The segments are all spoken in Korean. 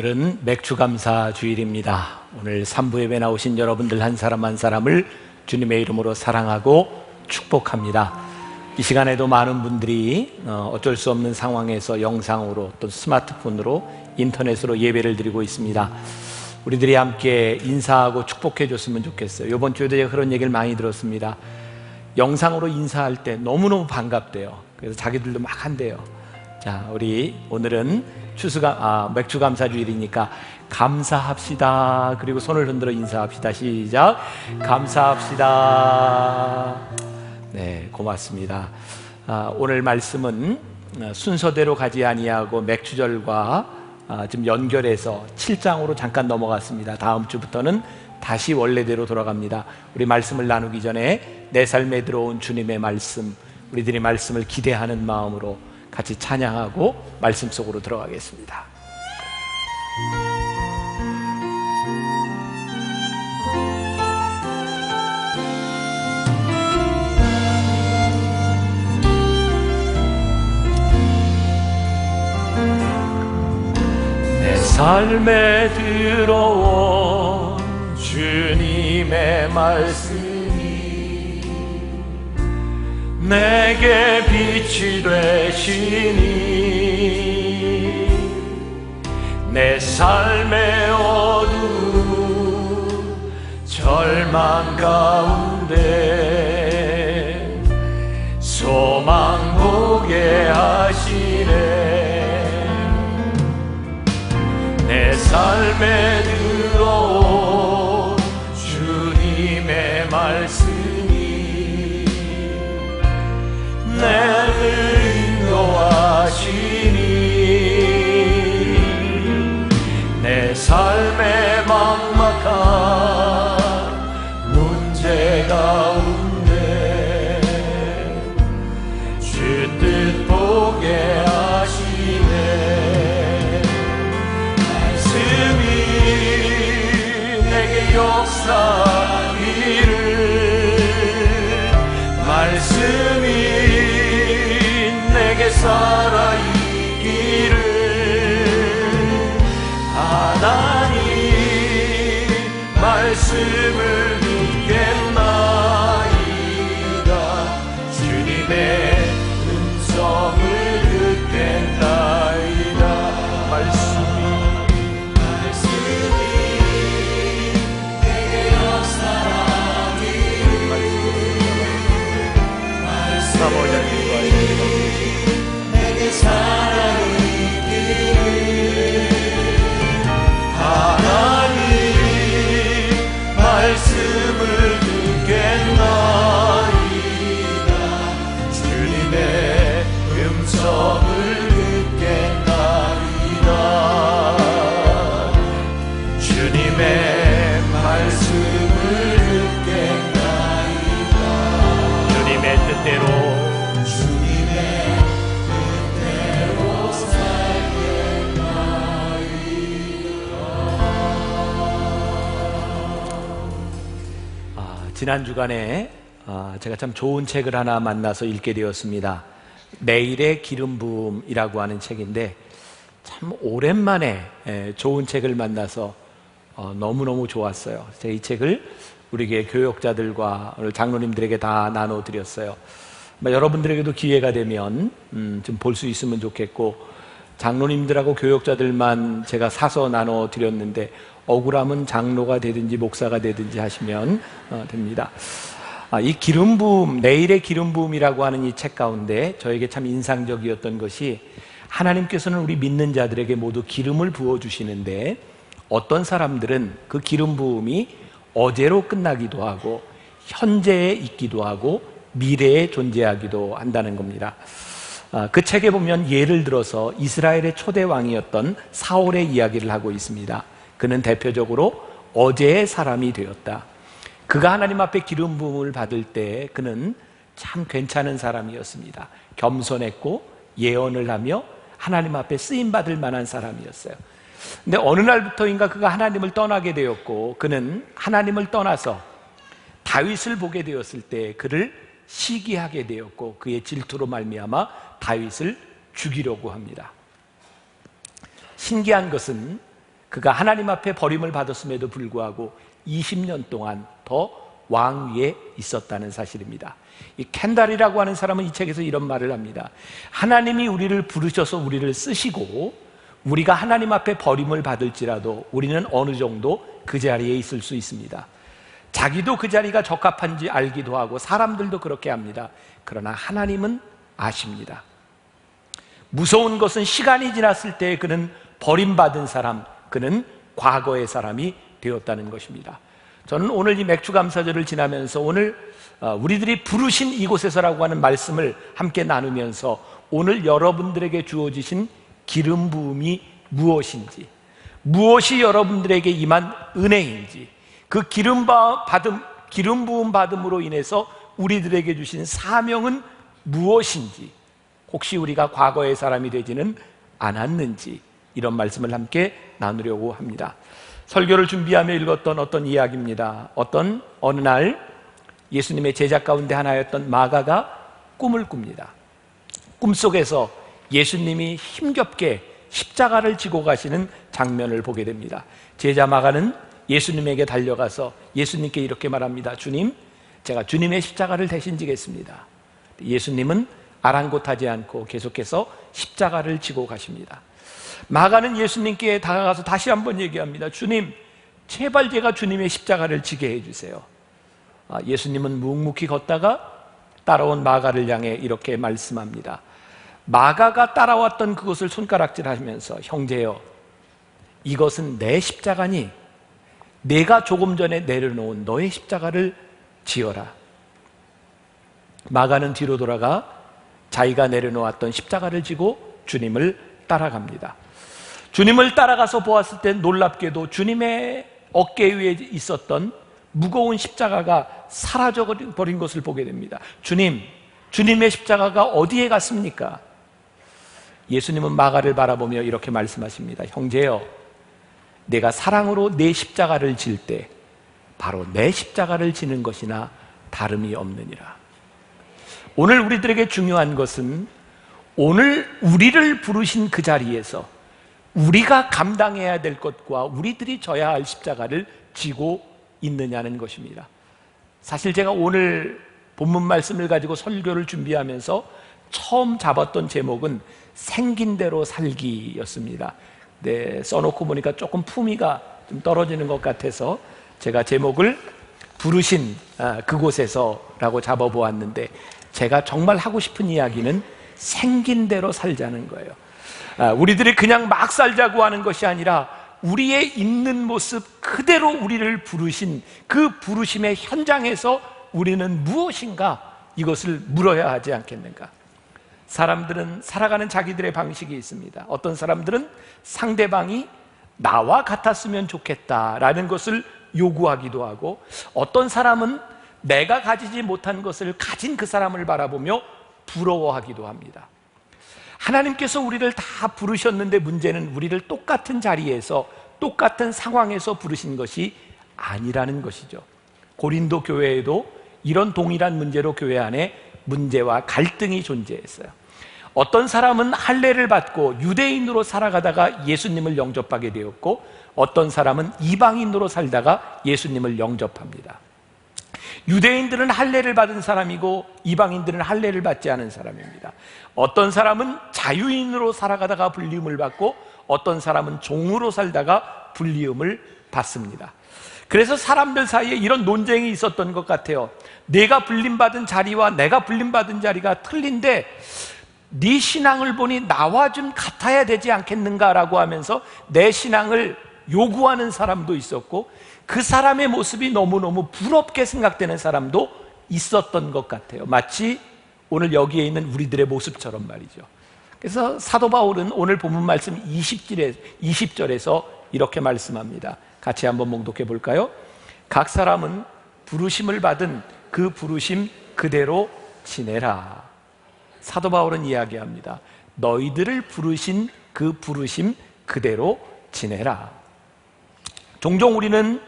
오늘은 맥주감사 주일입니다. 오늘 3부 예배 나오신 여러분들 한 사람 한 사람을 주님의 이름으로 사랑하고 축복합니다. 이 시간에도 많은 분들이 어쩔 수 없는 상황에서 영상으로 또 스마트폰으로 인터넷으로 예배를 드리고 있습니다. 우리들이 함께 인사하고 축복해 줬으면 좋겠어요. 이번 주에도 제가 그런 얘기를 많이 들었습니다. 영상으로 인사할 때 너무너무 반갑대요. 그래서 자기들도 막 한대요. 자, 우리 오늘은 맥주감사주일이니까 감사합시다. 그리고 손을 흔들어 인사합시다. 시작. 감사합시다. 네, 고맙습니다. 오늘 말씀은 순서대로 가지 아니하고 맥주절과 좀 연결해서 7장으로 잠깐 넘어갔습니다. 다음 주부터는 다시 원래대로 돌아갑니다. 우리 말씀을 나누기 전에 내 삶에 들어온 주님의 말씀, 우리들이 말씀을 기대하는 마음으로 같이 찬양하고 말씀 속으로 들어가겠습니다. 내 삶에 들어온 주님의 말씀이 내게 빛이 되시니 내 삶의 어두운 절망 가운데 소망 보게 하시네. 내 삶에 들어온 주님의 말씀이 나를 인도하시니 내 삶의 막막한 문제 가운데 주 뜻 보게 하시네. 말씀이 내게 역사하기를 말씀이 내게 살아있기를 하나님 말씀을 듣겠나이다. 주님의 음성을 듣겠나이다. 말씀이 내게 역사하기를 하나님 말씀을 듣겠나이다. 주님의 음성을 듣겠나이다. 주님의 말씀을 듣겠나이다. 주님의 뜻대로 지난 주간에 제가 참 좋은 책을 하나 만나서 읽게 되었습니다. 내일의 기름 부음이라고 하는 책인데 참 오랜만에 좋은 책을 만나서 너무너무 좋았어요. 제가 이 책을 우리 교회 교역자들과 장로님들에게 다 나눠드렸어요. 여러분들에게도 기회가 되면 좀 볼 수 있으면 좋겠고, 장로님들하고 교역자들만 제가 사서 나눠드렸는데 억울하면 장로가 되든지 목사가 되든지 하시면 됩니다. 이 기름 부음, 내일의 기름 부음이라고 하는 이 책 가운데 저에게 참 인상적이었던 것이, 하나님께서는 우리 믿는 자들에게 모두 기름을 부어주시는데 어떤 사람들은 그 기름 부음이 어제로 끝나기도 하고 현재에 있기도 하고 미래에 존재하기도 한다는 겁니다. 그 책에 보면 예를 들어서 이스라엘의 초대 왕이었던 사울의 이야기를 하고 있습니다. 그는 대표적으로 어제의 사람이 되었다. 그가 하나님 앞에 기름 부음을 받을 때 그는 참 괜찮은 사람이었습니다. 겸손했고 예언을 하며 하나님 앞에 쓰임받을 만한 사람이었어요. 근데 어느 날부터인가 그가 하나님을 떠나게 되었고, 그는 하나님을 떠나서 다윗을 보게 되었을 때 그를 시기하게 되었고, 그의 질투로 말미암아 다윗을 죽이려고 합니다. 신기한 것은 그가 하나님 앞에 버림을 받았음에도 불구하고 20년 동안 더 왕위에 있었다는 사실입니다. 이 켄달이라고 하는 사람은 이 책에서 이런 말을 합니다. 하나님이 우리를 부르셔서 우리를 쓰시고 우리가 하나님 앞에 버림을 받을지라도 우리는 어느 정도 그 자리에 있을 수 있습니다. 자기도 그 자리가 적합한지 알기도 하고 사람들도 그렇게 합니다. 그러나 하나님은 아십니다. 무서운 것은 시간이 지났을 때 그는 버림받은 사람, 그는 과거의 사람이 되었다는 것입니다. 저는 오늘 이 맥주감사절을 지나면서 오늘 우리들이 부르신 이곳에서라고 하는 말씀을 함께 나누면서 오늘 여러분들에게 주어지신 기름 부음이 무엇인지, 무엇이 여러분들에게 임한 은혜인지, 그 기름 부음 받음으로 인해서 우리들에게 주신 사명은 무엇인지, 혹시 우리가 과거의 사람이 되지는 않았는지, 이런 말씀을 함께 나누려고 합니다. 설교를 준비하며 읽었던 어떤 이야기입니다. 어느 날 예수님의 제자 가운데 하나였던 마가가 꿈을 꿉니다. 꿈속에서 예수님이 힘겹게 십자가를 지고 가시는 장면을 보게 됩니다. 제자 마가는 예수님에게 달려가서 예수님께 이렇게 말합니다. 주님, 제가 주님의 십자가를 대신 지겠습니다. 예수님은 아랑곳하지 않고 계속해서 십자가를 지고 가십니다. 마가는 예수님께 다가가서 다시 한번 얘기합니다. 주님, 제발 제가 주님의 십자가를 지게 해주세요. 예수님은 묵묵히 걷다가 따라온 마가를 향해 이렇게 말씀합니다. 마가가 따라왔던 그것을 손가락질하면서 형제여, 이것은 내 십자가니 내가 조금 전에 내려놓은 너의 십자가를 지어라. 마가는 뒤로 돌아가 자기가 내려놓았던 십자가를 지고 주님을 따라갑니다. 주님을 따라가서 보았을 때 놀랍게도 주님의 어깨 위에 있었던 무거운 십자가가 사라져버린 것을 보게 됩니다. 주님의 십자가가 어디에 갔습니까? 예수님은 마가를 바라보며 이렇게 말씀하십니다. 형제여, 내가 사랑으로 내 십자가를 질 때 바로 내 십자가를 지는 것이나 다름이 없느니라. 오늘 우리들에게 중요한 것은 오늘 우리를 부르신 그 자리에서 우리가 감당해야 될 것과 우리들이 져야 할 십자가를 지고 있느냐는 것입니다. 사실 제가 오늘 본문 말씀을 가지고 설교를 준비하면서 처음 잡았던 제목은 생긴 대로 살기였습니다. 네, 써놓고 보니까 조금 품위가 좀 떨어지는 것 같아서 제가 제목을 부르신 그곳에서라고 잡아보았는데, 제가 정말 하고 싶은 이야기는 생긴 대로 살자는 거예요. 우리들이 그냥 막 살자고 하는 것이 아니라 우리의 있는 모습 그대로 우리를 부르신 그 부르심의 현장에서 우리는 무엇인가, 이것을 물어야 하지 않겠는가. 사람들은 살아가는 자기들의 방식이 있습니다. 어떤 사람들은 상대방이 나와 같았으면 좋겠다라는 것을 요구하기도 하고, 어떤 사람은 내가 가지지 못한 것을 가진 그 사람을 바라보며 부러워하기도 합니다. 하나님께서 우리를 다 부르셨는데 문제는 우리를 똑같은 자리에서 똑같은 상황에서 부르신 것이 아니라는 것이죠. 고린도 교회에도 이런 동일한 문제로 교회 안에 문제와 갈등이 존재했어요. 어떤 사람은 할례를 받고 유대인으로 살아가다가 예수님을 영접하게 되었고, 어떤 사람은 이방인으로 살다가 예수님을 영접합니다. 유대인들은 할례를 받은 사람이고 이방인들은 할례를 받지 않은 사람입니다. 어떤 사람은 자유인으로 살아가다가 불리움을 받고, 어떤 사람은 종으로 살다가 불리움을 받습니다. 그래서 사람들 사이에 이런 논쟁이 있었던 것 같아요. 내가 불림받은 자리와 내가 불림받은 자리가 틀린데 네 신앙을 보니 나와 좀 같아야 되지 않겠는가라고 하면서 내 신앙을 요구하는 사람도 있었고, 그 사람의 모습이 너무너무 부럽게 생각되는 사람도 있었던 것 같아요. 마치 오늘 여기에 있는 우리들의 모습처럼 말이죠. 그래서 사도 바울은 오늘 본문 말씀 20절에서 이렇게 말씀합니다. 같이 한번 봉독해 볼까요? 각 사람은 부르심을 받은 그 부르심 그대로 지내라. 사도 바울은 이야기합니다. 너희들을 부르신 그 부르심 그대로 지내라. 종종 우리는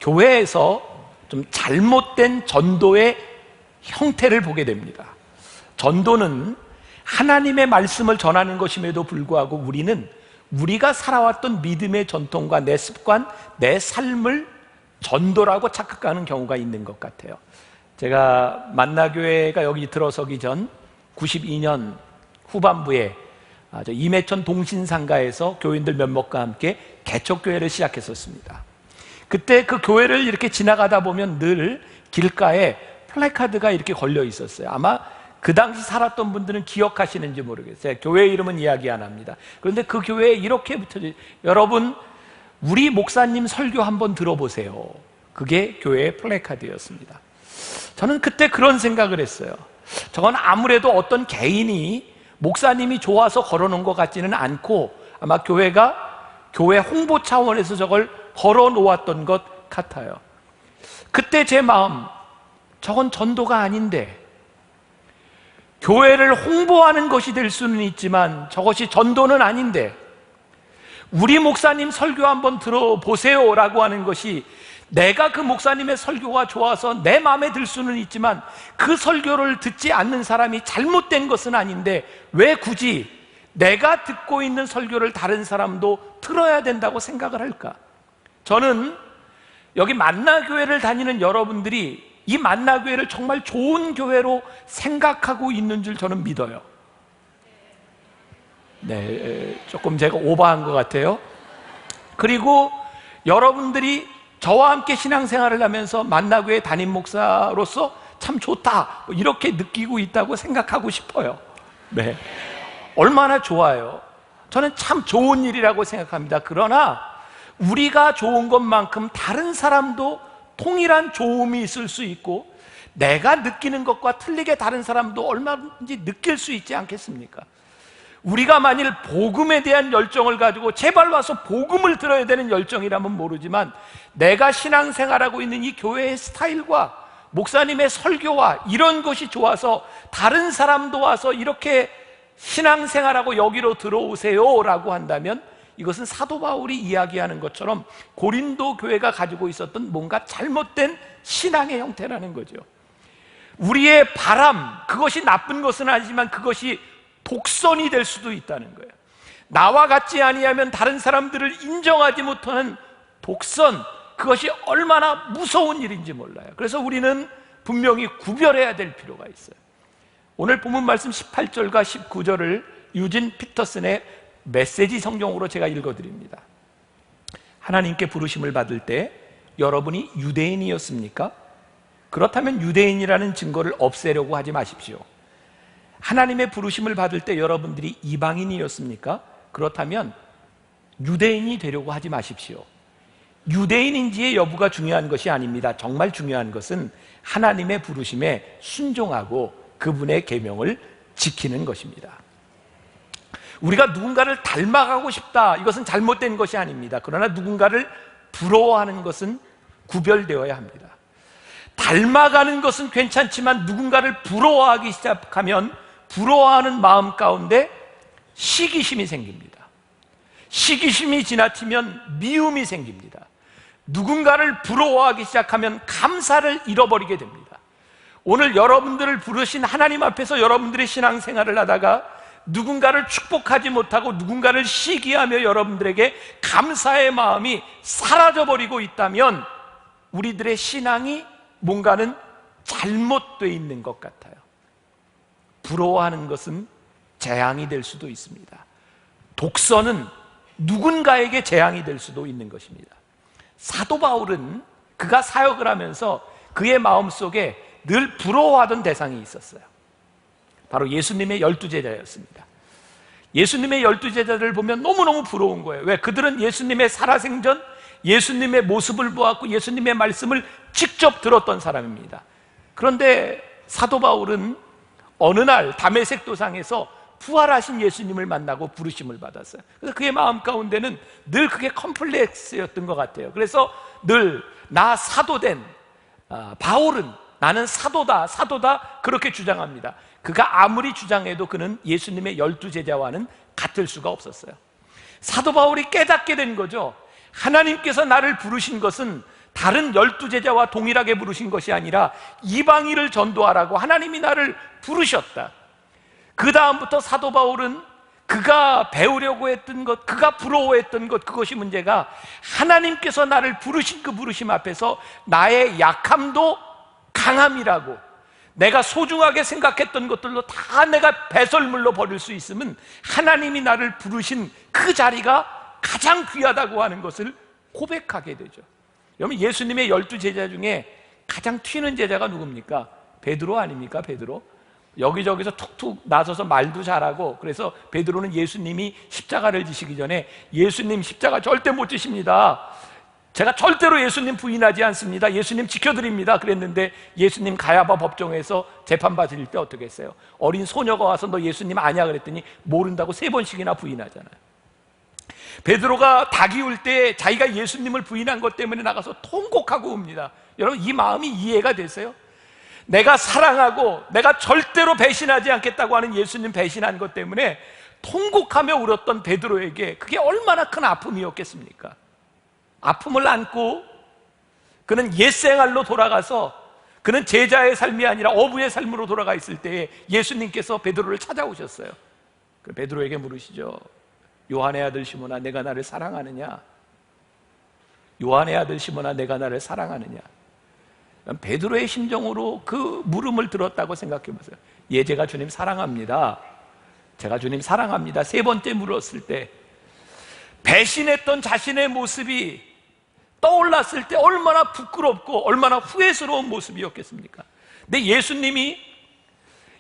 교회에서 좀 잘못된 전도의 형태를 보게 됩니다. 전도는 하나님의 말씀을 전하는 것임에도 불구하고 우리는 우리가 살아왔던 믿음의 전통과 내 습관, 내 삶을 전도라고 착각하는 경우가 있는 것 같아요. 제가 만나교회가 여기 들어서기 전 92년 후반부에 임해천 동신상가에서 교인들 몇몇과 함께 개척교회를 시작했었습니다. 그때 그 교회를 이렇게 지나가다 보면 늘 길가에 플래카드가 이렇게 걸려 있었어요. 아마 그 당시 살았던 분들은 기억하시는지 모르겠어요. 교회 이름은 이야기 안 합니다. 그런데 그 교회에 이렇게 붙여져, 여러분 우리 목사님 설교 한번 들어보세요. 그게 교회의 플래카드였습니다. 저는 그때 그런 생각을 했어요. 저건 아무래도 어떤 개인이 목사님이 좋아서 걸어놓은 것 같지는 않고 아마 교회가 교회 홍보 차원에서 저걸 걸어놓았던 것 같아요. 그때 제 마음, 저건 전도가 아닌데, 교회를 홍보하는 것이 될 수는 있지만 저것이 전도는 아닌데, 우리 목사님 설교 한번 들어보세요 라고 하는 것이 내가 그 목사님의 설교가 좋아서 내 마음에 들 수는 있지만 그 설교를 듣지 않는 사람이 잘못된 것은 아닌데 왜 굳이 내가 듣고 있는 설교를 다른 사람도 들어야 된다고 생각을 할까? 저는 여기 만나교회를 다니는 여러분들이 이 만나교회를 정말 좋은 교회로 생각하고 있는 줄 저는 믿어요. 네, 조금 제가 오버한 것 같아요. 그리고 여러분들이 저와 함께 신앙생활을 하면서 만나교회 담임 목사로서 참 좋다 이렇게 느끼고 있다고 생각하고 싶어요. 네, 얼마나 좋아요. 저는 참 좋은 일이라고 생각합니다. 그러나 우리가 좋은 것만큼 다른 사람도 동일한 좋음이 있을 수 있고 내가 느끼는 것과 틀리게 다른 사람도 얼마든지 느낄 수 있지 않겠습니까? 우리가 만일 복음에 대한 열정을 가지고 제발 와서 복음을 들어야 되는 열정이라면 모르지만 내가 신앙생활하고 있는 이 교회의 스타일과 목사님의 설교와 이런 것이 좋아서 다른 사람도 와서 이렇게 신앙생활하고 여기로 들어오세요 라고 한다면 이것은 사도 바울이 이야기하는 것처럼 고린도 교회가 가지고 있었던 뭔가 잘못된 신앙의 형태라는 거죠. 우리의 바람, 그것이 나쁜 것은 아니지만 그것이 독선이 될 수도 있다는 거예요. 나와 같지 아니하면 다른 사람들을 인정하지 못하는 독선, 그것이 얼마나 무서운 일인지 몰라요. 그래서 우리는 분명히 구별해야 될 필요가 있어요. 오늘 본문 말씀 18절과 19절을 유진 피터슨의 메시지 성경으로 제가 읽어드립니다. 하나님께 부르심을 받을 때 여러분이 유대인이었습니까? 그렇다면 유대인이라는 증거를 없애려고 하지 마십시오. 하나님의 부르심을 받을 때 여러분들이 이방인이었습니까? 그렇다면 유대인이 되려고 하지 마십시오. 유대인인지의 여부가 중요한 것이 아닙니다. 정말 중요한 것은 하나님의 부르심에 순종하고 그분의 계명을 지키는 것입니다. 우리가 누군가를 닮아가고 싶다, 이것은 잘못된 것이 아닙니다. 그러나 누군가를 부러워하는 것은 구별되어야 합니다. 닮아가는 것은 괜찮지만 누군가를 부러워하기 시작하면 부러워하는 마음 가운데 시기심이 생깁니다. 시기심이 지나치면 미움이 생깁니다. 누군가를 부러워하기 시작하면 감사를 잃어버리게 됩니다. 오늘 여러분들을 부르신 하나님 앞에서 여러분들의 신앙생활을 하다가 누군가를 축복하지 못하고 누군가를 시기하며 여러분들에게 감사의 마음이 사라져버리고 있다면 우리들의 신앙이 뭔가는 잘못되어 있는 것 같아요. 부러워하는 것은 재앙이 될 수도 있습니다. 독선은 누군가에게 재앙이 될 수도 있는 것입니다. 사도 바울은 그가 사역을 하면서 그의 마음속에 늘 부러워하던 대상이 있었어요. 바로 예수님의 12제자였습니다. 예수님의 12제자들을 보면 너무너무 부러운 거예요. 왜? 그들은 예수님의 살아생전 예수님의 모습을 보았고 예수님의 말씀을 직접 들었던 사람입니다. 그런데 사도 바울은 어느 날 다메섹 도상에서 부활하신 예수님을 만나고 부르심을 받았어요. 그래서 그의 마음 가운데는 늘 그게 컴플렉스였던 것 같아요. 그래서 늘 나 사도된 바울은 나는 사도다 그렇게 주장합니다. 그가 아무리 주장해도 그는 예수님의 12제자와는 같을 수가 없었어요. 사도 바울이 깨닫게 된 거죠. 하나님께서 나를 부르신 것은 다른 12제자와 동일하게 부르신 것이 아니라 이방인을 전도하라고 하나님이 나를 부르셨다. 그 다음부터 사도 바울은 그가 배우려고 했던 것, 그가 부러워했던 것, 그것이 문제가 하나님께서 나를 부르신 그 부르심 앞에서 나의 약함도 강함이라고, 내가 소중하게 생각했던 것들도 다 내가 배설물로 버릴 수 있으면 하나님이 나를 부르신 그 자리가 가장 귀하다고 하는 것을 고백하게 되죠. 여러분, 예수님의 12제자 중에 가장 튀는 제자가 누굽니까? 베드로 아닙니까? 베드로. 여기저기서 툭툭 나서서 말도 잘하고, 그래서 베드로는 예수님이 십자가를 지시기 전에 예수님 십자가 절대 못 지십니다, 제가 절대로 예수님 부인하지 않습니다, 예수님 지켜드립니다 그랬는데, 예수님 가야바 법정에서 재판받을 때 어떻게 했어요? 어린 소녀가 와서 너 예수님 아냐 그랬더니 모른다고 3번씩이나 부인하잖아요. 베드로가 닭이 울 때 자기가 예수님을 부인한 것 때문에 나가서 통곡하고 옵니다. 여러분, 이 마음이 이해가 되세요? 내가 사랑하고 내가 절대로 배신하지 않겠다고 하는 예수님 배신한 것 때문에 통곡하며 울었던 베드로에게 그게 얼마나 큰 아픔이었겠습니까? 아픔을 안고 그는 옛생활로 돌아가서, 그는 제자의 삶이 아니라 어부의 삶으로 돌아가 있을 때에 예수님께서 베드로를 찾아오셨어요. 그 베드로에게 물으시죠. 요한의 아들 시몬아, 내가 나를 사랑하느냐? 요한의 아들 시몬아, 내가 나를 사랑하느냐? 베드로의 심정으로 그 물음을 들었다고 생각해 보세요. 예, 제가 주님 사랑합니다, 제가 주님 사랑합니다 3번째 물었을 때 배신했던 자신의 모습이 떠올랐을 때 얼마나 부끄럽고 얼마나 후회스러운 모습이었겠습니까? 근데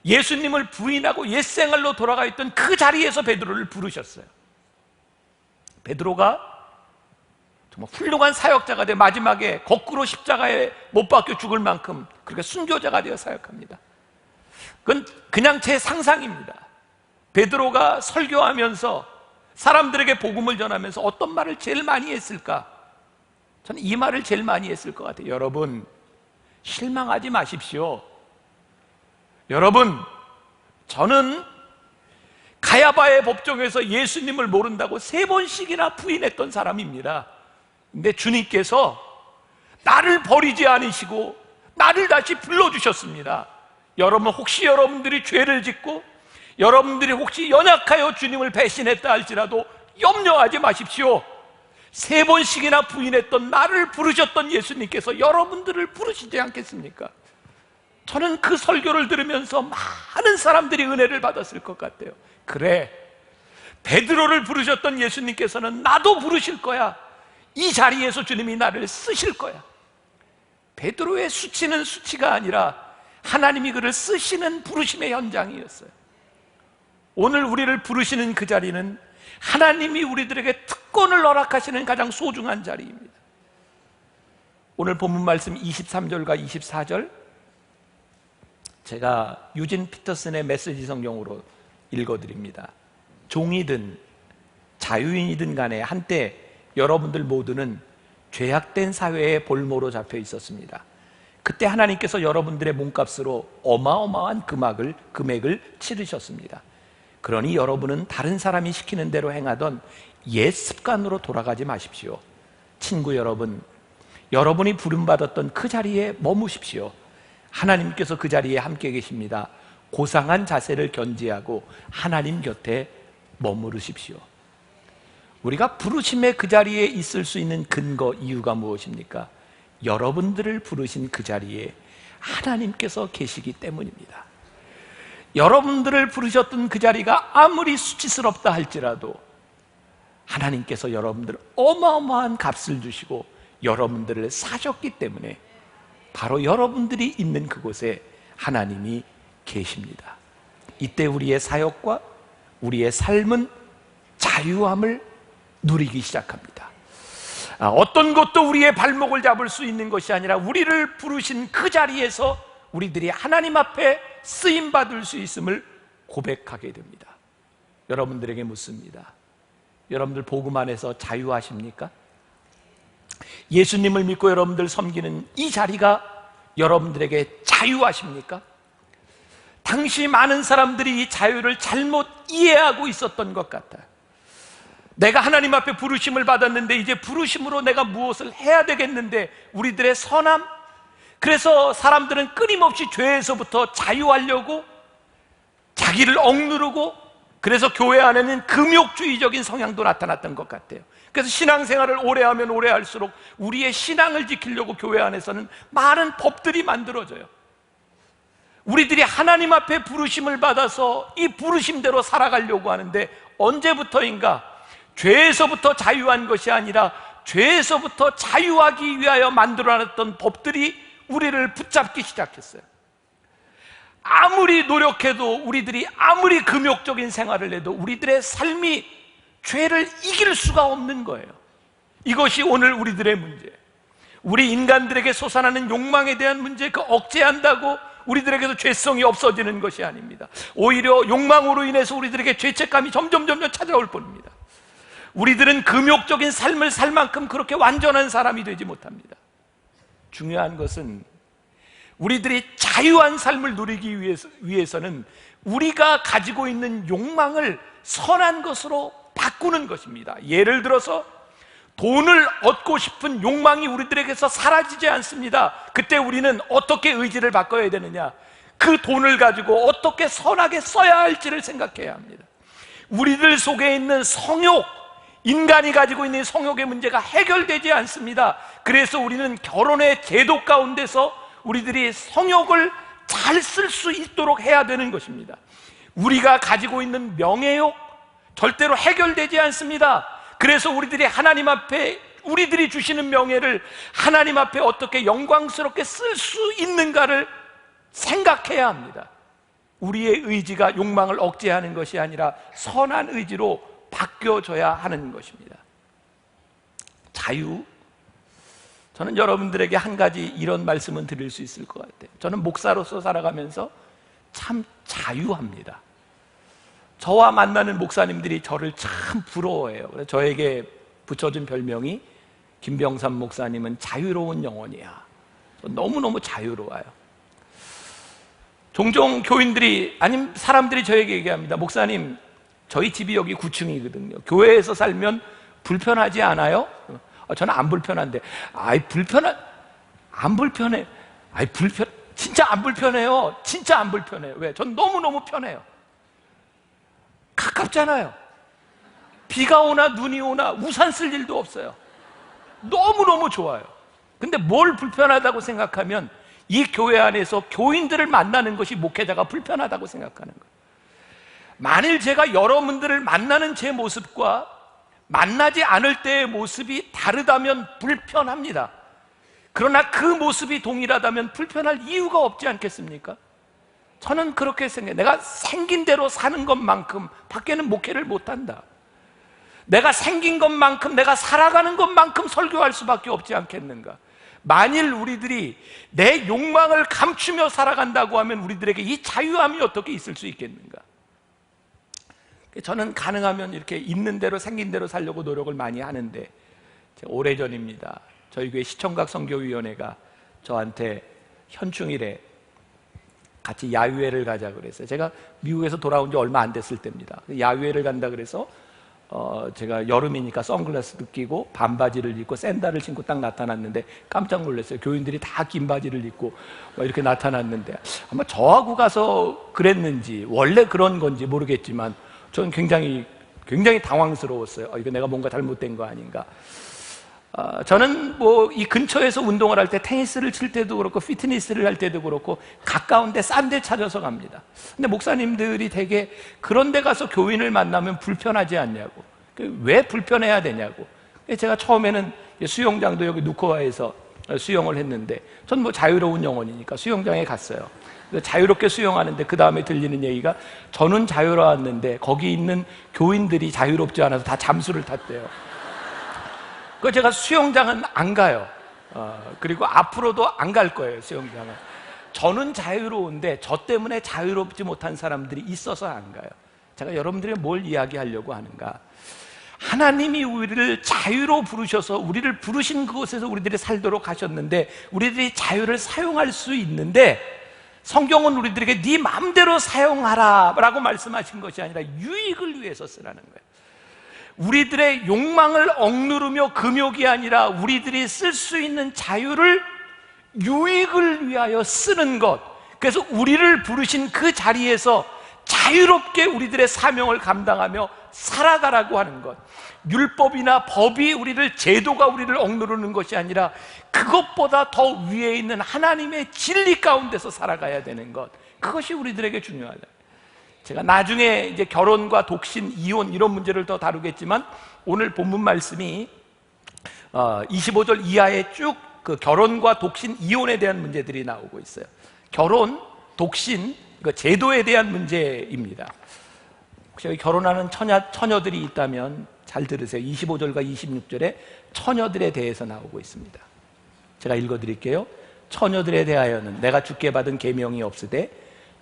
예수님을 부인하고 옛생활로 돌아가 있던 그 자리에서 베드로를 부르셨어요. 베드로가 정말 훌륭한 사역자가 돼 마지막에 거꾸로 십자가에 못 박혀 죽을 만큼 그렇게 순교자가 되어 사역합니다. 그건 그냥 제 상상입니다. 베드로가 설교하면서 사람들에게 복음을 전하면서 어떤 말을 제일 많이 했을까? 저는 이 말을 제일 많이 했을 것 같아요. 여러분, 실망하지 마십시오. 여러분, 저는 가야바의 법정에서 예수님을 모른다고 3번씩이나 부인했던 사람입니다. 근데 주님께서 나를 버리지 않으시고 나를 다시 불러주셨습니다. 여러분, 혹시 여러분들이 죄를 짓고 여러분들이 혹시 연약하여 주님을 배신했다 할지라도 염려하지 마십시오. 3번씩이나 부인했던 나를 부르셨던 예수님께서 여러분들을 부르시지 않겠습니까? 저는 그 설교를 들으면서 많은 사람들이 은혜를 받았을 것 같아요. 그래, 베드로를 부르셨던 예수님께서는 나도 부르실 거야. 이 자리에서 주님이 나를 쓰실 거야. 베드로의 수치는 수치가 아니라 하나님이 그를 쓰시는 부르심의 현장이었어요. 오늘 우리를 부르시는 그 자리는 하나님이 우리들에게 특권을 허락하시는 가장 소중한 자리입니다. 오늘 본문 말씀 23절과 24절, 제가 유진 피터슨의 메시지 성경으로 읽어드립니다. 종이든 자유인이든 간에 한때 여러분들 모두는 죄악된 사회의 볼모로 잡혀 있었습니다. 그때 하나님께서 여러분들의 몸값으로 어마어마한 금액을 치르셨습니다. 그러니 여러분은 다른 사람이 시키는 대로 행하던 옛 습관으로 돌아가지 마십시오. 친구 여러분, 여러분이 부름받았던 그 자리에 머무십시오. 하나님께서 그 자리에 함께 계십니다. 고상한 자세를 견지하고 하나님 곁에 머무르십시오. 우리가 부르심의 그 자리에 있을 수 있는 근거, 이유가 무엇입니까? 여러분들을 부르신 그 자리에 하나님께서 계시기 때문입니다. 여러분들을 부르셨던 그 자리가 아무리 수치스럽다 할지라도 하나님께서 여러분들 어마어마한 값을 주시고 여러분들을 사셨기 때문에 바로 여러분들이 있는 그곳에 하나님이 계십니다. 이때 우리의 사역과 우리의 삶은 자유함을 누리기 시작합니다. 어떤 것도 우리의 발목을 잡을 수 있는 것이 아니라 우리를 부르신 그 자리에서 우리들이 하나님 앞에 쓰임받을 수 있음을 고백하게 됩니다. 여러분들에게 묻습니다. 여러분들 복음 안에서 자유하십니까? 예수님을 믿고 여러분들 섬기는 이 자리가 여러분들에게 자유하십니까? 당시 많은 사람들이 이 자유를 잘못 이해하고 있었던 것 같아요. 내가 하나님 앞에 부르심을 받았는데 이제 부르심으로 내가 무엇을 해야 되겠는데, 우리들의 선함, 그래서 사람들은 끊임없이 죄에서부터 자유하려고 자기를 억누르고 그래서 교회 안에는 금욕주의적인 성향도 나타났던 것 같아요. 그래서 신앙생활을 오래 하면 오래 할수록 우리의 신앙을 지키려고 교회 안에서는 많은 법들이 만들어져요. 우리들이 하나님 앞에 부르심을 받아서 이 부르심대로 살아가려고 하는데, 언제부터인가 죄에서부터 자유한 것이 아니라 죄에서부터 자유하기 위하여 만들어놨던 법들이 우리를 붙잡기 시작했어요. 아무리 노력해도, 우리들이 아무리 금욕적인 생활을 해도 우리들의 삶이 죄를 이길 수가 없는 거예요. 이것이 오늘 우리들의 문제예요. 우리 인간들에게 솟아나는 욕망에 대한 문제, 그 억제한다고 우리들에게도 죄성이 없어지는 것이 아닙니다. 오히려 욕망으로 인해서 우리들에게 죄책감이 점점 찾아올 뿐입니다. 우리들은 금욕적인 삶을 살 만큼 그렇게 완전한 사람이 되지 못합니다. 중요한 것은 우리들이 자유한 삶을 누리기 위해서는 우리가 가지고 있는 욕망을 선한 것으로 바꾸는 것입니다. 예를 들어서 돈을 얻고 싶은 욕망이 우리들에게서 사라지지 않습니다. 그때 우리는 어떻게 의지를 바꿔야 되느냐? 그 돈을 가지고 어떻게 선하게 써야 할지를 생각해야 합니다. 우리들 속에 있는 성욕, 인간이 가지고 있는 성욕의 문제가 해결되지 않습니다. 그래서 우리는 결혼의 제도 가운데서 우리들이 성욕을 잘 쓸 수 있도록 해야 되는 것입니다. 우리가 가지고 있는 명예욕, 절대로 해결되지 않습니다. 그래서 우리들이 하나님 앞에 우리들이 주시는 명예를 하나님 앞에 어떻게 영광스럽게 쓸 수 있는가를 생각해야 합니다. 우리의 의지가 욕망을 억제하는 것이 아니라 선한 의지로 바뀌어져야 하는 것입니다. 자유, 저는 여러분들에게 한 가지 이런 말씀은 드릴 수 있을 것 같아요. 저는 목사로서 살아가면서 참 자유합니다. 저와 만나는 목사님들이 저를 참 부러워해요. 그래서 저에게 붙여준 별명이, 김병삼 목사님은 자유로운 영혼이야. 너무너무 자유로워요. 종종 교인들이, 아니면 사람들이 저에게 얘기합니다. 목사님, 저희 집이 여기 9층이거든요. 교회에서 살면 불편하지 않아요? 저는 안 불편한데. 안 불편해. 진짜 안 불편해요. 진짜 안 불편해요. 왜? 전 너무너무 편해요. 가깝잖아요. 비가 오나 눈이 오나 우산 쓸 일도 없어요. 너무너무 좋아요. 근데 뭘 불편하다고 생각하면 이 교회 안에서 교인들을 만나는 것이 목회자가 불편하다고 생각하는 거예요. 만일 제가 여러분들을 만나는 제 모습과 만나지 않을 때의 모습이 다르다면 불편합니다. 그러나 그 모습이 동일하다면 불편할 이유가 없지 않겠습니까? 저는 그렇게 생각해요. 내가 생긴 대로 사는 것만큼 밖에는 목회를 못한다. 내가 생긴 것만큼, 내가 살아가는 것만큼 설교할 수밖에 없지 않겠는가? 만일 우리들이 내 욕망을 감추며 살아간다고 하면 우리들에게 이 자유함이 어떻게 있을 수 있겠는가? 저는 가능하면 이렇게 있는 대로 생긴 대로 살려고 노력을 많이 하는데, 오래전입니다. 저희 교회 시청각 선교위원회가 저한테 현충일에 같이 야유회를 가자 그래서, 제가 미국에서 돌아온 지 얼마 안 됐을 때입니다. 야유회를 간다 그래서 제가 여름이니까 선글라스도 끼고 반바지를 입고 샌들을 신고 딱 나타났는데 깜짝 놀랐어요. 교인들이 다 긴 바지를 입고 이렇게 나타났는데, 아마 저하고 가서 그랬는지 원래 그런 건지 모르겠지만 저는 굉장히 당황스러웠어요. 이거 내가 뭔가 잘못된 거 아닌가. 저는 이 근처에서 운동을 할 때, 테니스를 칠 때도 그렇고 피트니스를 할 때도 그렇고 가까운 데 싼 데 찾아서 갑니다. 근데 목사님들이 되게 그런 데 가서 교인을 만나면 불편하지 않냐고, 왜 불편해야 되냐고. 제가 처음에는 수영장도 여기 누코아에서 수영을 했는데, 전 자유로운 영혼이니까 수영장에 갔어요. 자유롭게 수영하는데 그 다음에 들리는 얘기가, 저는 자유로웠는데 거기 있는 교인들이 자유롭지 않아서 다 잠수를 탔대요. 그 제가 수영장은 안 가요. 그리고 앞으로도 안 갈 거예요, 수영장은. 저는 자유로운데 저 때문에 자유롭지 못한 사람들이 있어서 안 가요. 제가 여러분들에게 뭘 이야기하려고 하는가? 하나님이 우리를 자유로 부르셔서 우리를 부르신 그곳에서 우리들이 살도록 하셨는데, 우리들이 자유를 사용할 수 있는데, 성경은 우리들에게 네 마음대로 사용하라 라고 말씀하신 것이 아니라 유익을 위해서 쓰라는 거예요. 우리들의 욕망을 억누르며 금욕이 아니라 우리들이 쓸 수 있는 자유를 유익을 위하여 쓰는 것. 그래서 우리를 부르신 그 자리에서 자유롭게 우리들의 사명을 감당하며 살아가라고 하는 것. 율법이나 법이 우리를, 제도가 우리를 억누르는 것이 아니라 그것보다 더 위에 있는 하나님의 진리 가운데서 살아가야 되는 것, 그것이 우리들에게 중요하다. 제가 나중에 이제 결혼과 독신, 이혼 이런 문제를 더 다루겠지만, 오늘 본문 말씀이 25절 이하에 쭉 그 결혼과 독신, 이혼에 대한 문제들이 나오고 있어요. 결혼, 독신, 그 제도에 대한 문제입니다. 혹시 여기 결혼하는 처녀들이 있다면 잘 들으세요. 25절과 26절에 처녀들에 대해서 나오고 있습니다. 제가 읽어드릴게요. 처녀들에 대하여는 내가 주께 받은 계명이 없으되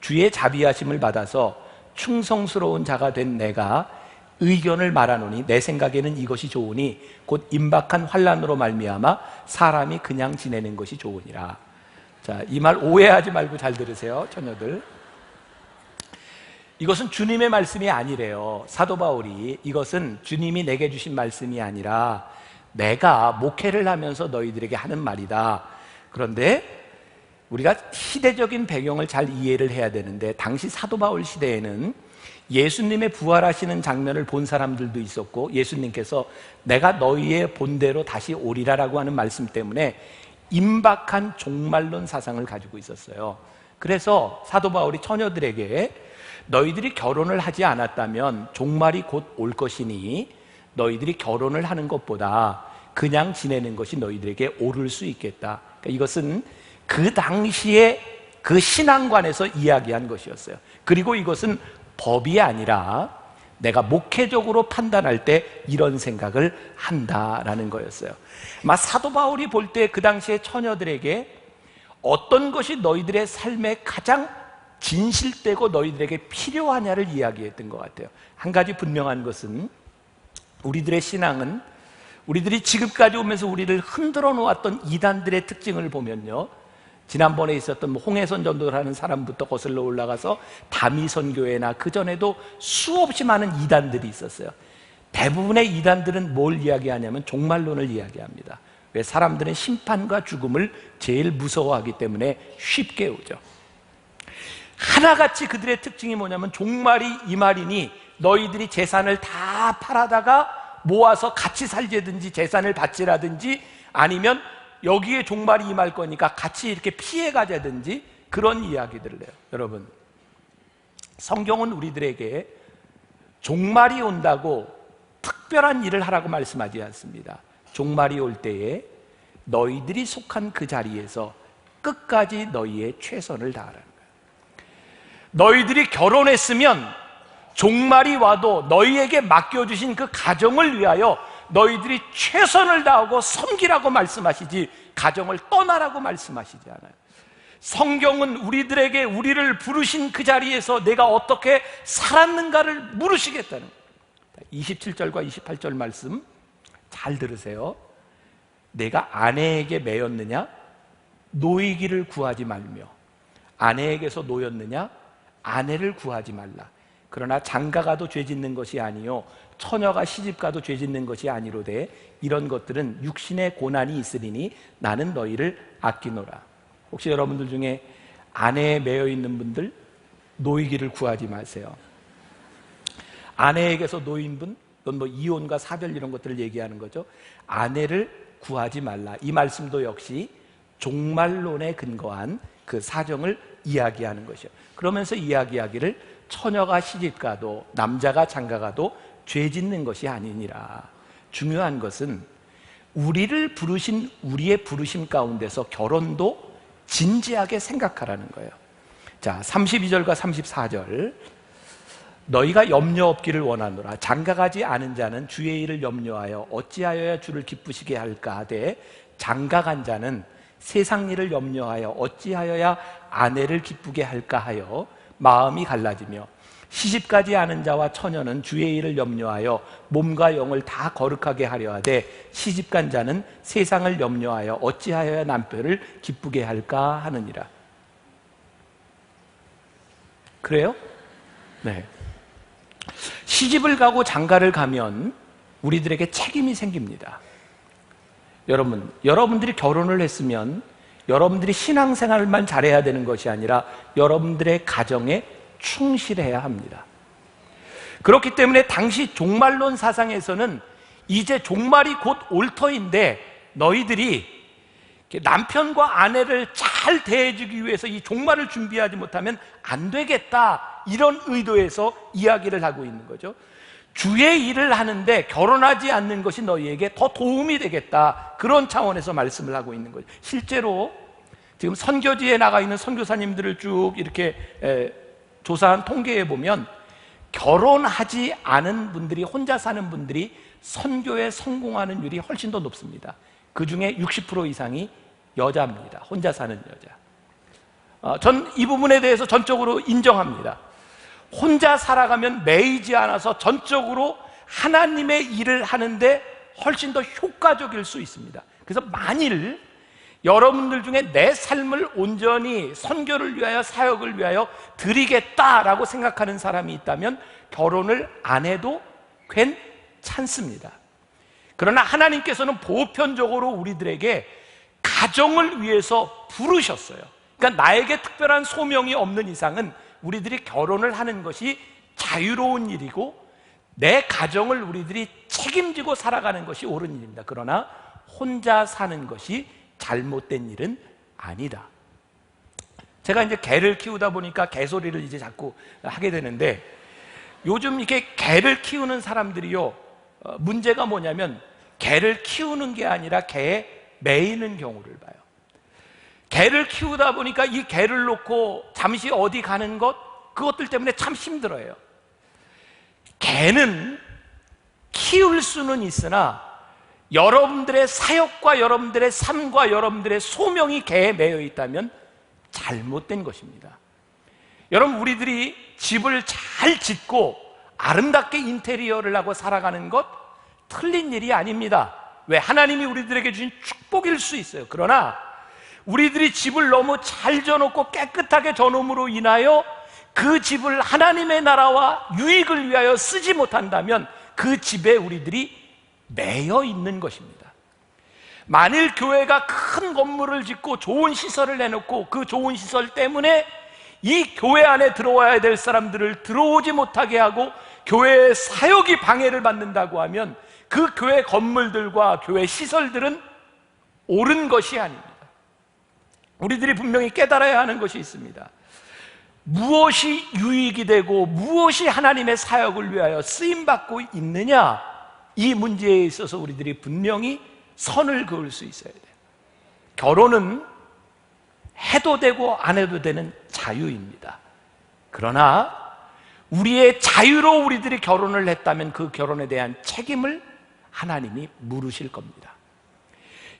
주의 자비하심을 받아서 충성스러운 자가 된 내가 의견을 말하노니 내 생각에는 이것이 좋으니 곧 임박한 환난으로 말미암아 사람이 그냥 지내는 것이 좋으니라. 자, 이 말 오해하지 말고 잘 들으세요, 처녀들. 이것은 주님의 말씀이 아니래요. 사도 바울이 이것은 주님이 내게 주신 말씀이 아니라 내가 목회를 하면서 너희들에게 하는 말이다. 그런데 우리가 시대적인 배경을 잘 이해를 해야 되는데, 당시 사도 바울 시대에는 예수님의 부활하시는 장면을 본 사람들도 있었고, 예수님께서 내가 너희의 본대로 다시 오리라라고 하는 말씀 때문에 임박한 종말론 사상을 가지고 있었어요. 그래서 사도 바울이 처녀들에게 너희들이 결혼을 하지 않았다면 종말이 곧 올 것이니 너희들이 결혼을 하는 것보다 그냥 지내는 것이 너희들에게 옳을 수 있겠다. 그러니까 이것은 그 당시에 그 신앙관에서 이야기한 것이었어요. 그리고 이것은 법이 아니라 내가 목회적으로 판단할 때 이런 생각을 한다라는 거였어요. 아마 사도 바울이 볼 때 그 당시에 처녀들에게 어떤 것이 너희들의 삶에 가장 진실되고 너희들에게 필요하냐를 이야기했던 것 같아요. 한 가지 분명한 것은, 우리들의 신앙은, 우리들이 지금까지 오면서 우리를 흔들어 놓았던 이단들의 특징을 보면요, 지난번에 있었던 홍해선 전도라는 사람부터 거슬러 올라가서 다미선교회나 그전에도 수없이 많은 이단들이 있었어요. 대부분의 이단들은 뭘 이야기하냐면 종말론을 이야기합니다. 왜? 사람들은 심판과 죽음을 제일 무서워하기 때문에 쉽게 오죠. 하나같이 그들의 특징이 뭐냐면, 종말이 이 말이니 너희들이 재산을 다 팔아다가 모아서 같이 살자든지 재산을 바치라든지, 아니면 여기에 종말이 임할 거니까 같이 이렇게 피해 가자든지, 그런 이야기들을 해요. 여러분, 성경은 우리들에게 종말이 온다고 특별한 일을 하라고 말씀하지 않습니다. 종말이 올 때에 너희들이 속한 그 자리에서 끝까지 너희의 최선을 다하라는 거예요. 너희들이 결혼했으면 종말이 와도 너희에게 맡겨주신 그 가정을 위하여 너희들이 최선을 다하고 섬기라고 말씀하시지, 가정을 떠나라고 말씀하시지 않아요. 성경은 우리들에게 우리를 부르신 그 자리에서 내가 어떻게 살았는가를 물으시겠다는 거예요. 27절과 28절 말씀 잘 들으세요. 내가 아내에게 매였느냐? 노이기를 구하지 말며, 아내에게서 노였느냐? 아내를 구하지 말라. 그러나 장가가도 죄짓는 것이 아니요 처녀가 시집가도 죄짓는 것이 아니로되 이런 것들은 육신의 고난이 있으리니 나는 너희를 아끼노라. 혹시 여러분들 중에 아내에 매여 있는 분들, 노이기를 구하지 마세요. 아내에게서 노인 분, 이건 뭐 이혼과 사별 이런 것들을 얘기하는 거죠. 아내를 구하지 말라. 이 말씀도 역시 종말론에 근거한 그 사정을 이야기하는 것이요. 그러면서 이야기하기를 처녀가 시집가도 남자가 장가가도 죄 짓는 것이 아니니라. 중요한 것은 우리를 부르신, 우리의 부르심 가운데서 결혼도 진지하게 생각하라는 거예요. 자, 32절과 34절. 너희가 염려 없기를 원하노라. 장가가지 않은 자는 주의 일을 염려하여 어찌하여야 주를 기쁘시게 할까 하되, 장가간 자는 세상 일을 염려하여 어찌하여야 아내를 기쁘게 할까 하여 마음이 갈라지며, 시집가지 않은 자와 처녀는 주의 일을 염려하여 몸과 영을 다 거룩하게 하려 하되, 시집간 자는 세상을 염려하여 어찌하여야 남편을 기쁘게 할까 하느니라. 그래요? 네. 시집을 가고 장가를 가면 우리들에게 책임이 생깁니다. 여러분, 여러분들이 결혼을 했으면 여러분들이 신앙생활만 잘해야 되는 것이 아니라 여러분들의 가정에 충실해야 합니다. 그렇기 때문에 당시 종말론 사상에서는 이제 종말이 곧 올 터인데 너희들이 남편과 아내를 잘 대해주기 위해서 이 종말을 준비하지 못하면 안 되겠다, 이런 의도에서 이야기를 하고 있는 거죠. 주의 일을 하는데 결혼하지 않는 것이 너희에게 더 도움이 되겠다, 그런 차원에서 말씀을 하고 있는 거죠. 실제로 지금 선교지에 나가 있는 선교사님들을 쭉 이렇게 조사한 통계에 보면 결혼하지 않은 분들이, 혼자 사는 분들이 선교에 성공하는 율이 훨씬 더 높습니다. 그 중에 60% 이상이 여자입니다. 혼자 사는 여자. 전 이 부분에 대해서 전적으로 인정합니다. 혼자 살아가면 매이지 않아서 전적으로 하나님의 일을 하는데 훨씬 더 효과적일 수 있습니다. 그래서 만일 여러분들 중에 내 삶을 온전히 선교를 위하여, 사역을 위하여 드리겠다라고 생각하는 사람이 있다면 결혼을 안 해도 괜찮습니다. 그러나 하나님께서는 보편적으로 우리들에게 가정을 위해서 부르셨어요. 그러니까 나에게 특별한 소명이 없는 이상은 우리들이 결혼을 하는 것이 자유로운 일이고 내 가정을 우리들이 책임지고 살아가는 것이 옳은 일입니다. 그러나 혼자 사는 것이 잘못된 일은 아니다. 제가 이제 개를 키우다 보니까 개소리를 이제 자꾸 하게 되는데, 요즘 이렇게 개를 키우는 사람들이요, 문제가 뭐냐면 개를 키우는 게 아니라 개에 매이는 경우를 봐요. 개를 키우다 보니까 이 개를 놓고 잠시 어디 가는 것, 그것들 때문에 참 힘들어요. 개는 키울 수는 있으나 여러분들의 사역과 여러분들의 삶과 여러분들의 소명이 개에 매여 있다면 잘못된 것입니다. 여러분, 우리들이 집을 잘 짓고 아름답게 인테리어를 하고 살아가는 것 틀린 일이 아닙니다. 왜? 하나님이 우리들에게 주신 축복일 수 있어요. 그러나 우리들이 집을 너무 잘 져놓고 깨끗하게 져놓음으로 인하여 그 집을 하나님의 나라와 유익을 위하여 쓰지 못한다면 그 집에 우리들이 매여 있는 것입니다. 만일 교회가 큰 건물을 짓고 좋은 시설을 내놓고 그 좋은 시설 때문에 이 교회 안에 들어와야 될 사람들을 들어오지 못하게 하고 교회의 사역이 방해를 받는다고 하면 그 교회 건물들과 교회 시설들은 옳은 것이 아닙니다. 우리들이 분명히 깨달아야 하는 것이 있습니다. 무엇이 유익이 되고 무엇이 하나님의 사역을 위하여 쓰임받고 있느냐, 이 문제에 있어서 우리들이 분명히 선을 그을 수 있어야 돼요. 결혼은 해도 되고 안 해도 되는 자유입니다. 그러나 우리의 자유로 우리들이 결혼을 했다면 그 결혼에 대한 책임을 하나님이 물으실 겁니다.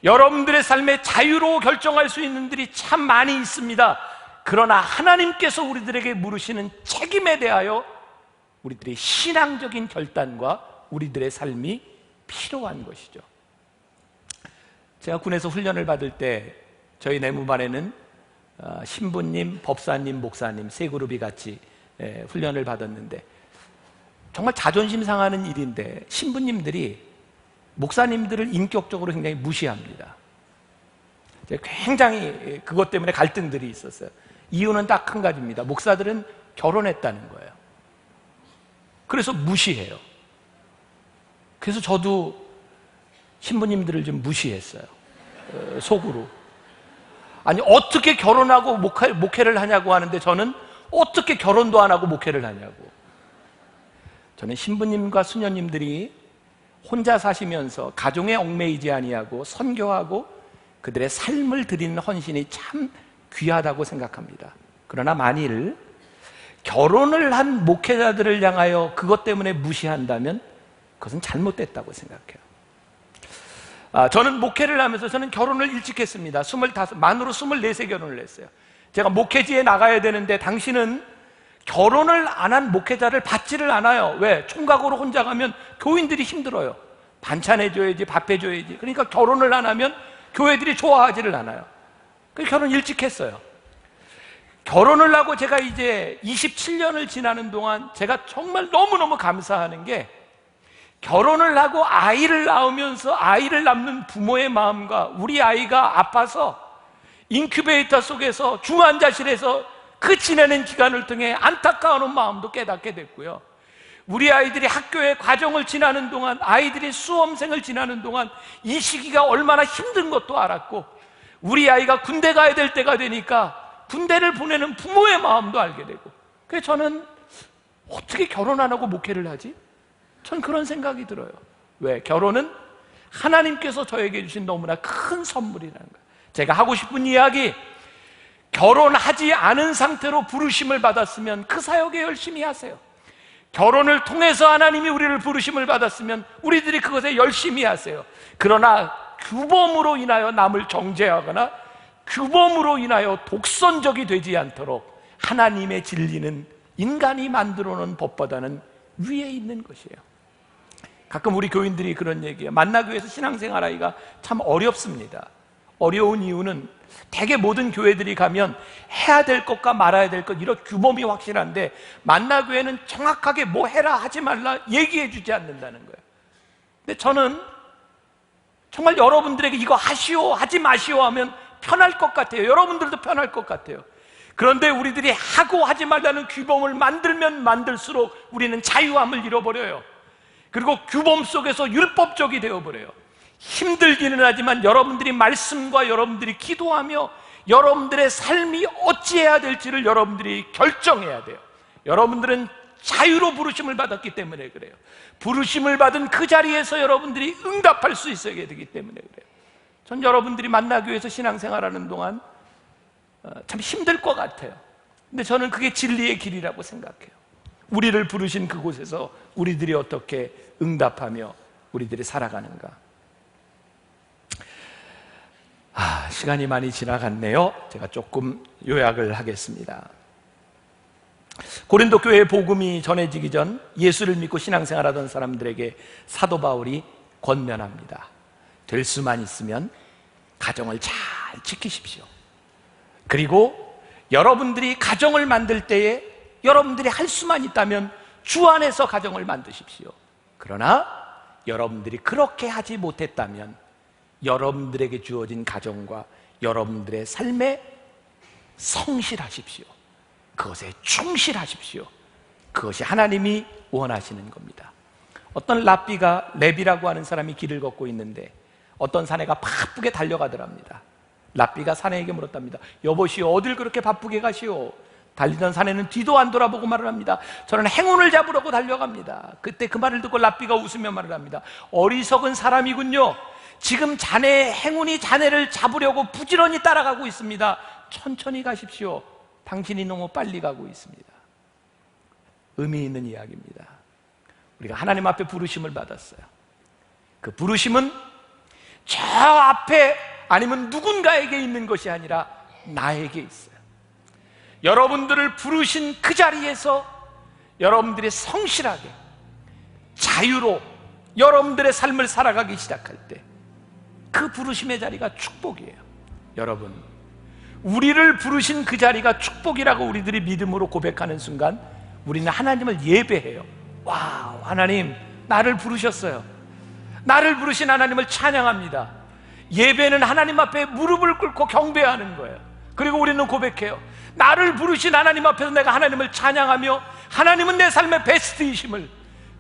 여러분들의 삶에 자유로 결정할 수 있는 분들이 참 많이 있습니다. 그러나 하나님께서 우리들에게 물으시는 책임에 대하여 우리들의 신앙적인 결단과 우리들의 삶이 필요한 것이죠. 제가 군에서 훈련을 받을 때 저희 내무반에는 신부님, 법사님, 목사님 세 그룹이 같이 훈련을 받았는데, 정말 자존심 상하는 일인데 신부님들이 목사님들을 인격적으로 굉장히 무시합니다. 굉장히 그것 때문에 갈등들이 있었어요. 이유는 딱 한 가지입니다. 목사들은 결혼했다는 거예요. 그래서 무시해요. 그래서 저도 신부님들을 좀 무시했어요. 속으로. 아니, 어떻게 결혼하고 목회를 하냐고 하는데 저는 어떻게 결혼도 안 하고 목회를 하냐고. 저는 신부님과 수녀님들이 혼자 사시면서 가정에 얽매이지 아니하고 선교하고 그들의 삶을 드리는 헌신이 참 귀하다고 생각합니다. 그러나 만일 결혼을 한 목회자들을 향하여 그것 때문에 무시한다면 그것은 잘못됐다고 생각해요. 저는 목회를 하면서 저는 결혼을 일찍 했습니다. 만으로 24세 결혼을 했어요. 제가 목회지에 나가야 되는데 당신은 결혼을 안 한 목회자를 받지를 않아요. 왜? 총각으로 혼자 가면 교인들이 힘들어요. 반찬 해줘야지, 밥 해줘야지. 그러니까 결혼을 안 하면 교회들이 좋아하지를 않아요. 그래서 결혼 일찍 했어요. 결혼을 하고 제가 이제 27년을 지나는 동안 제가 정말 너무너무 감사하는 게, 결혼을 하고 아이를 낳으면서 아이를 낳는 부모의 마음과 우리 아이가 아파서 인큐베이터 속에서 중환자실에서 그 지내는 기간을 통해 안타까운 마음도 깨닫게 됐고요. 우리 아이들이 학교의 과정을 지나는 동안, 아이들이 수험생을 지나는 동안 이 시기가 얼마나 힘든 것도 알았고, 우리 아이가 군대 가야 될 때가 되니까 군대를 보내는 부모의 마음도 알게 되고, 그래서 저는 어떻게 결혼 안 하고 목회를 하지? 전 그런 생각이 들어요. 왜? 결혼은 하나님께서 저에게 주신 너무나 큰 선물이라는 거예요. 제가 하고 싶은 이야기, 결혼하지 않은 상태로 부르심을 받았으면 그 사역에 열심히 하세요. 결혼을 통해서 하나님이 우리를 부르심을 받았으면 우리들이 그것에 열심히 하세요. 그러나 규범으로 인하여 남을 정죄하거나 규범으로 인하여 독선적이 되지 않도록 하나님의 진리는 인간이 만들어 놓은 법보다는 위에 있는 것이에요. 가끔 우리 교인들이 그런 얘기해요. 만나교회에서 신앙생활하기가 참 어렵습니다. 어려운 이유는 대개 모든 교회들이 가면 해야 될 것과 말아야 될 것, 이런 규범이 확실한데 만나교회는 정확하게 뭐 해라 하지 말라 얘기해 주지 않는다는 거예요. 근데 저는 정말 여러분들에게 이거 하시오 하지 마시오 하면 편할 것 같아요. 여러분들도 편할 것 같아요. 그런데 우리들이 하고 하지 말라는 규범을 만들면 만들수록 우리는 자유함을 잃어버려요. 그리고 규범 속에서 율법적이 되어버려요. 힘들기는 하지만 여러분들이 말씀과 여러분들이 기도하며 여러분들의 삶이 어찌해야 될지를 여러분들이 결정해야 돼요. 여러분들은 자유로 부르심을 받았기 때문에 그래요. 부르심을 받은 그 자리에서 여러분들이 응답할 수 있어야 되기 때문에 그래요. 전 여러분들이 만나교회에서 신앙생활하는 동안 참 힘들 것 같아요. 근데 저는 그게 진리의 길이라고 생각해요. 우리를 부르신 그곳에서 우리들이 어떻게 응답하며 우리들이 살아가는가. 시간이 많이 지나갔네요. 제가 조금 요약을 하겠습니다. 고린도 교회의 복음이 전해지기 전 예수를 믿고 신앙생활하던 사람들에게 사도 바울이 권면합니다. 될 수만 있으면 가정을 잘 지키십시오. 그리고 여러분들이 가정을 만들 때에 여러분들이 할 수만 있다면 주 안에서 가정을 만드십시오. 그러나 여러분들이 그렇게 하지 못했다면 여러분들에게 주어진 가정과 여러분들의 삶에 성실하십시오. 그것에 충실하십시오. 그것이 하나님이 원하시는 겁니다. 어떤 랍비라고 하는 사람이 길을 걷고 있는데 어떤 사내가 바쁘게 달려가더랍니다. 랍비가 사내에게 물었답니다. 여보시오, 어딜 그렇게 바쁘게 가시오? 달리던 사내는 뒤도 안 돌아보고 말을 합니다. 저는 행운을 잡으려고 달려갑니다. 그때 그 말을 듣고 랍비가 웃으며 말을 합니다. 어리석은 사람이군요. 지금 자네의 행운이 자네를 잡으려고 부지런히 따라가고 있습니다. 천천히 가십시오. 당신이 너무 빨리 가고 있습니다. 의미 있는 이야기입니다. 우리가 하나님 앞에 부르심을 받았어요. 그 부르심은 저 앞에 아니면 누군가에게 있는 것이 아니라 나에게 있어요. 여러분들을 부르신 그 자리에서 여러분들이 성실하게 자유로 여러분들의 삶을 살아가기 시작할 때 그 부르심의 자리가 축복이에요. 여러분, 우리를 부르신 그 자리가 축복이라고 우리들이 믿음으로 고백하는 순간 우리는 하나님을 예배해요. 와, 하나님 나를 부르셨어요. 나를 부르신 하나님을 찬양합니다. 예배는 하나님 앞에 무릎을 꿇고 경배하는 거예요. 그리고 우리는 고백해요. 나를 부르신 하나님 앞에서 내가 하나님을 찬양하며 하나님은 내 삶의 베스트이심을,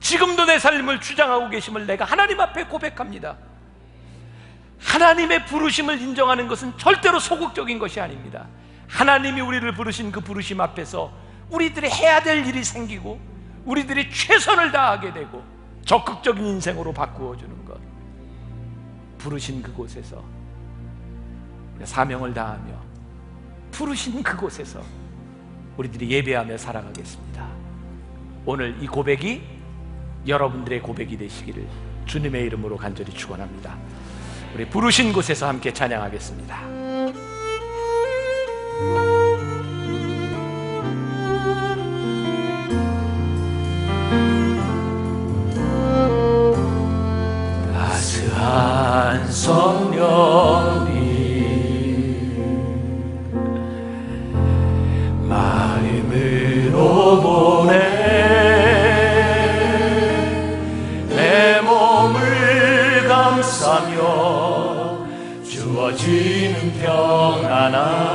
지금도 내 삶을 주장하고 계심을 내가 하나님 앞에 고백합니다. 하나님의 부르심을 인정하는 것은 절대로 소극적인 것이 아닙니다. 하나님이 우리를 부르신 그 부르심 앞에서 우리들이 해야 될 일이 생기고 우리들이 최선을 다하게 되고 적극적인 인생으로 바꾸어 주는 것, 부르신 그곳에서 사명을 다하며 부르신 그곳에서 우리들이 예배하며 살아가겠습니다. 오늘 이 고백이 여러분들의 고백이 되시기를 주님의 이름으로 간절히 축원합니다. 우리 부르신 곳에서 함께 찬양하겠습니다. 따스한 성령이 마음으로 보내 내 몸을 감싸며 주어지는 평안함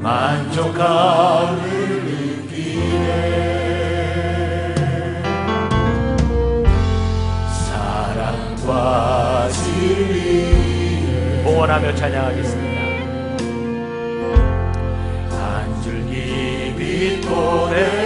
만족감을 느끼네. 사랑과 진리에 봉헌하며 찬양하겠습니다. 한 줄기 빛보네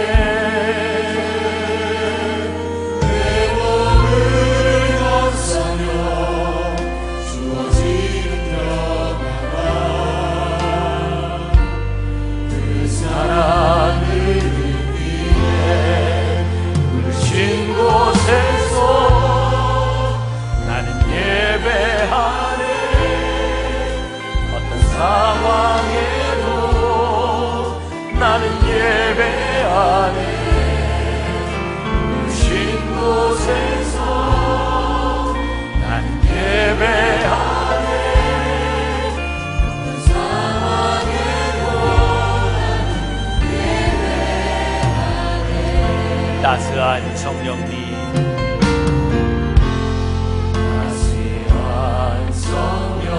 상황에도 나는 예배하네. 누신 곳에서 나는 예배하네. 어떤 상황에도 나는 예배하네. 따스한 성령님, 따스한 성령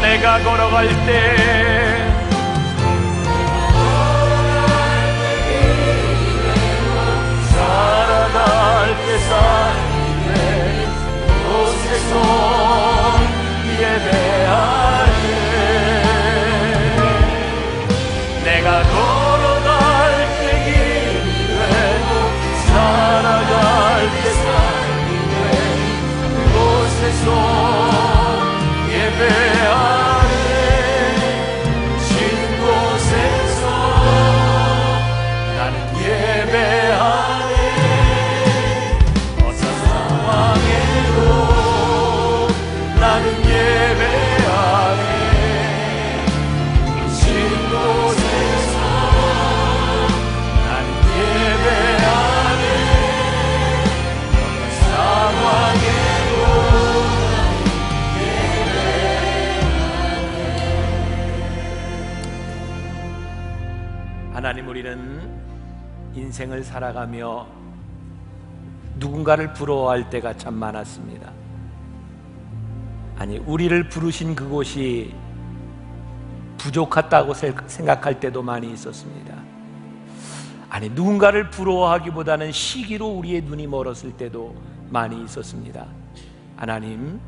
내가 걸어갈 때 살아갈 때 삶의 곳에서 예배하네. 내가 걸어갈 때 길이 되고 살아갈 때 삶이 되고 그곳에서 예배하네. 하나님, 우리는 인생을 살아가며 누군가를 부러워할 때가 참 많았습니다. 아니, 우리를 부르신 그곳이 부족하다고 생각할 때도 많이 있었습니다. 아니, 누군가를 부러워하기보다는 시기로 우리의 눈이 멀었을 때도 많이 있었습니다. 하나님,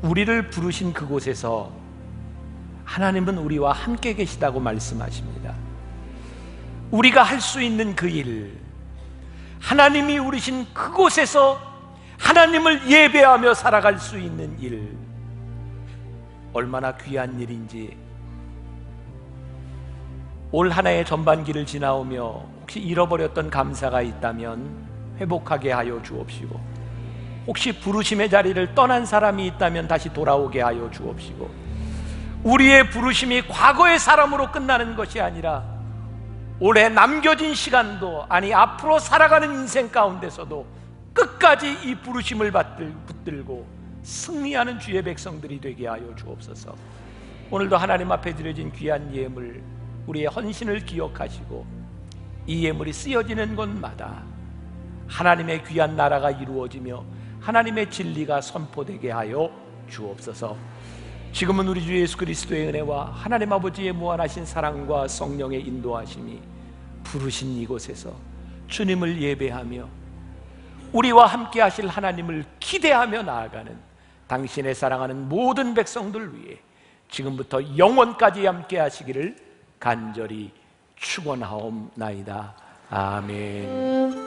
우리를 부르신 그곳에서 하나님은 우리와 함께 계시다고 말씀하십니다. 우리가 할 수 있는 그 일, 하나님이 우리신 그곳에서 하나님을 예배하며 살아갈 수 있는 일, 얼마나 귀한 일인지 올 한 해의 전반기를 지나오며 혹시 잃어버렸던 감사가 있다면 회복하게 하여 주옵시고, 혹시 부르심의 자리를 떠난 사람이 있다면 다시 돌아오게 하여 주옵시고, 우리의 부르심이 과거의 사람으로 끝나는 것이 아니라 올해 남겨진 시간도, 아니 앞으로 살아가는 인생 가운데서도 끝까지 이 부르심을 붙들고 승리하는 주의 백성들이 되게 하여 주옵소서. 오늘도 하나님 앞에 드려진 귀한 예물, 우리의 헌신을 기억하시고 이 예물이 쓰여지는 곳마다 하나님의 귀한 나라가 이루어지며 하나님의 진리가 선포되게 하여 주옵소서. 지금은 우리 주 예수 그리스도의 은혜와 하나님 아버지의 무한하신 사랑과 성령의 인도하심이 부르신 이곳에서 주님을 예배하며 우리와 함께 하실 하나님을 기대하며 나아가는 당신의 사랑하는 모든 백성들 위해 지금부터 영원까지 함께 하시기를 간절히 축원하옵나이다. 아멘.